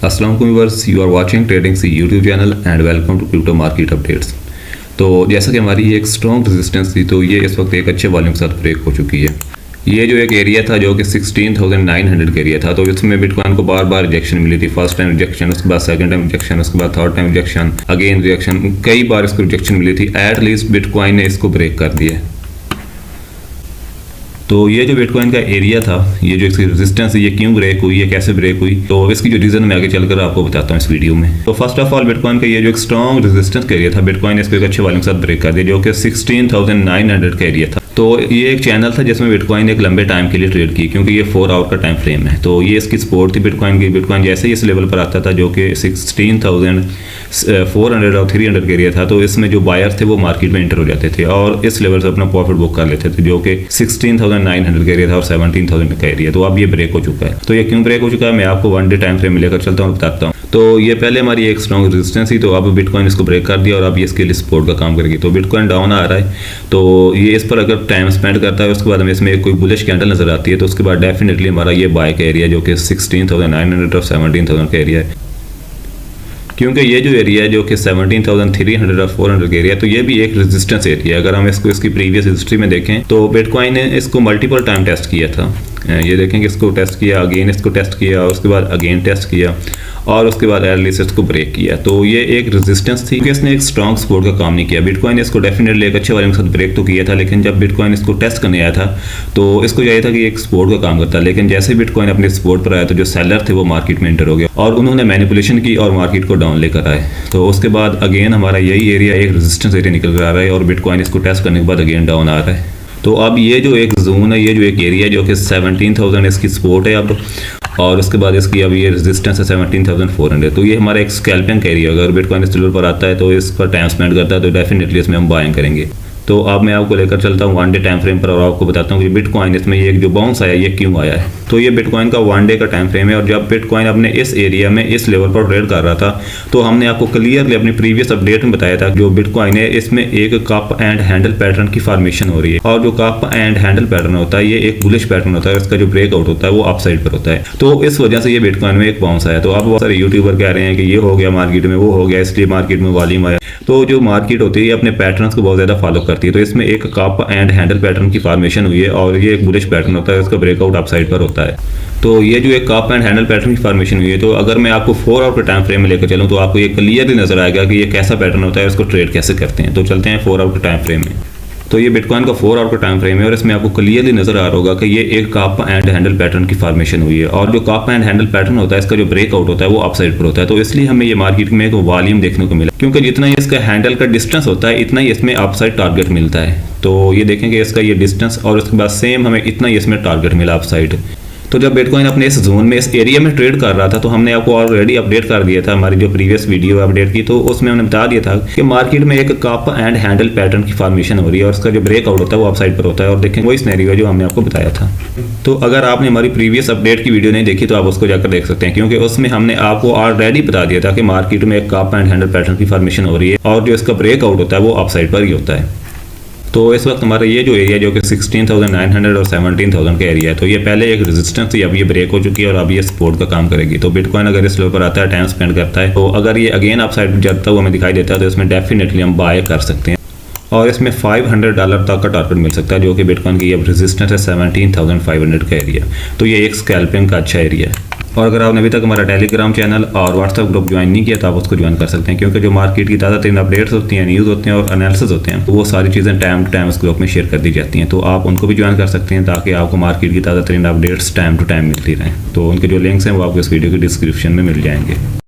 अस्सलाम वालेकुम viewers, you are watching trading C YouTube channel and welcome to crypto market updates. तो जैसा कि हमारी ये एक स्ट्रॉन्ग रेजिस्टेंस थी, तो ये इस वक्त एक अच्छे वॉल्यूम के साथ ब्रेक हो चुकी है। ये जो एक एरिया था जो कि 16,900 का एरिया था, तो इसमें बिटकॉइन को बार बार रिजेक्शन मिली थी। फर्स्ट टाइम रिजेक्शन, उसके बाद सेकंड टाइम रिजेक्शन, उसके बाद third time rejection, again rejection, कई बार इसको रिजेक्शन मिली थी। एट लीस्ट बिटकॉइन ने इसको ब्रेक कर दिया। तो ये जो बिटकॉइन का एरिया था, ये जो इसकी रेजिस्टेंस है, ये क्यों ब्रेक हुई है, कैसे ब्रेक हुई, तो इसकी जो रीज़न मैं आगे चलकर आपको बताता हूँ इस वीडियो में। तो फर्स्ट ऑफ ऑल बिटकॉइन का ये जो एक स्ट्रॉन्ग रेजिस्टेंस का एरिया था, बिटकॉइन ने इसको एक अच्छे वॉल्यूम के साथ ब्रेक कर दिया, जो कि 16,900 का एरिया था। तो ये एक चैनल था जिसमें बिटकॉइन एक लंबे टाइम के लिए ट्रेड की, क्योंकि ये 4 आवर का टाइम फ्रेम है। तो ये इसकी सपोर्ट थी बिटकॉइन की। बिटकॉइन जैसे ही इस लेवल पर आता था जो कि 16,400 और 300 का एरिया था, तो इसमें जो बायर्स थे वो मार्केट में एंटर हो जाते थे और इस लेवल से अपना प्रॉफिट बुक कर लेते थे, जो कि 16,900 का एरिया था और 17,000 का एरिया। तो अब ये ब्रेक हो चुका है। तो ये क्यों ब्रेक हो चुका है, मैं आपको 1 डे टाइम फ्रेम में लेकर चलता हूँ, बताता हूँ। तो ये पहले हमारी एक स्ट्रॉन्ग रेजिस्टेंस थी, तो अब बिटकॉइन इसको ब्रेक कर दिया और अब ये इसके लिए सपोर्ट का काम करेगी। तो बिटकॉइन डाउन आ रहा है, तो ये इस पर अगर टाइम स्पेंड करता है, उसके बाद हमें इसमें कोई बुलिश कैंडल नजर आती है, तो उसके बाद डेफिनेटली हमारा ये बाय का एरिया जो कि 16,900 और 17,000 का एरिया है। क्योंकि ये जो एरिया है जो कि 17,300 और 400 का एरिया, तो ये भी एक रेजिस्टेंस एरिया है। अगर हम इसको इसकी प्रीवियस हिस्ट्री में देखें तो बिटकॉइन ने इसको मल्टीपल टाइम टेस्ट किया था। ये देखें कि इसको टेस्ट किया, अगेन इसको टेस्ट किया, उसके बाद अगेन टेस्ट किया और उसके बाद एटलीस्ट इसको ब्रेक किया। तो ये एक रेजिस्टेंस थी कि इसने एक स्ट्रॉन्ग सपोर्ट का काम नहीं किया। बिटकॉइन ने इसको डेफिनेटली एक अच्छे वाले के साथ ब्रेक तो किया था, लेकिन जब बिटकॉइन इसको टेस्ट करने आया था तो इसको यही था कि एक सपोर्ट का काम करता है। लेकिन जैसे बिटकॉइन अपने सपोर्ट पर आया तो जो सेलर थे वो मार्केट में एंटर हो गया और उन्होंने मैनिपुलेशन की और मार्केट को डाउन लेकर आए। तो उसके बाद अगेन हमारा यही एरिया एक रेजिस्टेंस एरिया निकल कर आ रहा है और बिटकॉइन इसको टेस्ट करने के बाद अगेन डाउन आ रहा है। तो अब ये जो एक जोन है, ये जो एक एरिया जो कि 17,000 इसकी सपोर्ट है अब, और उसके बाद इसकी अब ये रेजिस्टेंस है 17,400। तो ये हमारा एक स्कैल्पिंग एरिया, अगर बिटकॉइन इस लेवल पर आता है तो इस पर टाइम स्पेंड करता है तो डेफिनेटली इसमें हम बाइंग करेंगे। तो अब मैं आपको लेकर चलता हूँ 1 डे टाइम फ्रेम पर और आपको बताता हूँ कि बिटकॉइन इसमें ये एक जो बाउंस आया ये क्यों आया है। तो ये बिटकॉइन का 1 डे का टाइम फ्रेम है और जब बिटकॉइन अपने इस एरिया में इस लेवल पर ट्रेड कर रहा था तो हमने आपको क्लियरली अपनी प्रीवियस अपडेट में बताया था जो बिटकॉइन है इसमें एक कप एंड हैंडल पैटर्न की फॉर्मेशन हो रही है, और जो कप एंड हैंडल पैटर्न होता है ये एक बुलिश पैटर्न होता है, इसका जो ब्रेकआउट होता है वो अप साइड पर होता है। तो इस वजह से ये बिटकॉइन में एक बाउंस आया। तो अब बहुत सारे यूट्यूबर कह रहे हैं कि ये हो गया मार्केट में, वो हो गया, इसलिए मार्केट में वॉल्यूम आया। तो जो मार्केट होती है अपने पैटर्न्स को बहुत ज़्यादा फॉलो करती है। तो इसमें एक कप एंड हैंडल पैटर्न की फॉर्मेशन हुई है और ये एक बुलिश पैटर्न होता है, इसका ब्रेकआउट अप साइड पर होता है। तो ये जो एक कप एंड हैंडल पैटर्न की फॉर्मेशन हुई है, तो अगर मैं आपको 4 आवर के टाइम फ्रेम में लेकर चलूँ तो आपको ये क्लियरली नजर आएगा कि ये कैसा पैटर्न होता है, इसको ट्रेड कैसे करते हैं। तो चलते हैं 4 आवर के टाइम फ्रेम में। तो ये बिटकॉइन का 4 आवर का टाइम फ्रेम है और इसमें आपको क्लियरली नजर आ रहा होगा कि ये एक कप एंड हैंडल पैटर्न की फॉर्मेशन हुई है, और जो कप एंड हैंडल पैटर्न होता है इसका जो ब्रेकआउट होता है वो अप साइड पर होता है। तो इसलिए हमें ये मार्केट में एक वॉल्यूम देखने को मिला, क्योंकि जितना ही इसका हैंडल का डिस्टेंस होता है इतना ही इसमें अप साइड टारगेट मिलता है। तो ये देखेंगे इसका ये डिस्टेंस और उसके बाद सेम हमें इतना ही इसमें टारगेट मिला अप साइड। तो जब बिटकॉइन अपने इस जोन में, इस एरिया में ट्रेड कर रहा था, तो हमने आपको ऑलरेडी अपडेट कर दिया था हमारी जो प्रीवियस वीडियो अपडेट की, तो उसमें हमने बता दिया था कि मार्केट में एक कप एंड हैंडल पैटर्न की फॉर्मेशन हो रही है और उसका जो ब्रेकआउट होता है वो अप साइड पर होता है। और देखें वही सिनेरियो है जो हमने आपको बताया था। तो अगर आपने हमारी प्रीवियस अपडेट की वीडियो नहीं देखी तो आप उसको जाकर देख सकते हैं, क्योंकि उसमें हमने आपको ऑलरेडी बता दिया था कि मार्केट में एक कप एंड हैंडल पैटर्न की फॉर्मेशन हो रही है और जो इसका ब्रेकआउट होता है वो अप साइड पर ही होता है। तो इस वक्त हमारा ये जो एरिया जो कि 16,900 और 17,000 का एरिया है, तो ये पहले एक रेजिस्टेंस थी, अब ये ब्रेक हो चुकी है और अब ये सपोर्ट का काम करेगी। तो बिटकॉइन अगर इस लेवल पर आता है, टाइम स्पेंड करता है, तो अगर ये अगेन अप साइड जाता हुआ हमें दिखाई देता है तो इसमें डेफिनेटली हम बाय कर सकते हैं और इसमें $500 तक का टारगेट मिल सकता है, जो कि बिटकॉइन की अब रेजिस्टेंस है 17,500 का एरिया। तो ये एक स्कैल्पिंग का अच्छा एरिया है। और अगर आपने अभी तक हमारा टेलीग्राम चैनल और व्हाट्सएप ग्रुप ज्वाइन नहीं किया तो आप उसको ज्वाइन कर सकते हैं, क्योंकि जो मार्केट की ताज़ा तरीन अपडेट्स होती हैं, न्यूज़ होते हैं और एनालिसिस होते हैं, तो वो सारी चीज़ें टाइम टू टाइम उस ग्रुप में शेयर कर दी जाती हैं। तो आप उनको भी ज्वाइन कर सकते हैं ताकि आपको मार्केट की ताज़ा तरीन अपडेट्स टाइम टू टाइम मिलती रहें। तो उनके जो लिंक्स हैं वो आपको इस वीडियो की डिस्क्रिप्शन में मिल जाएंगे।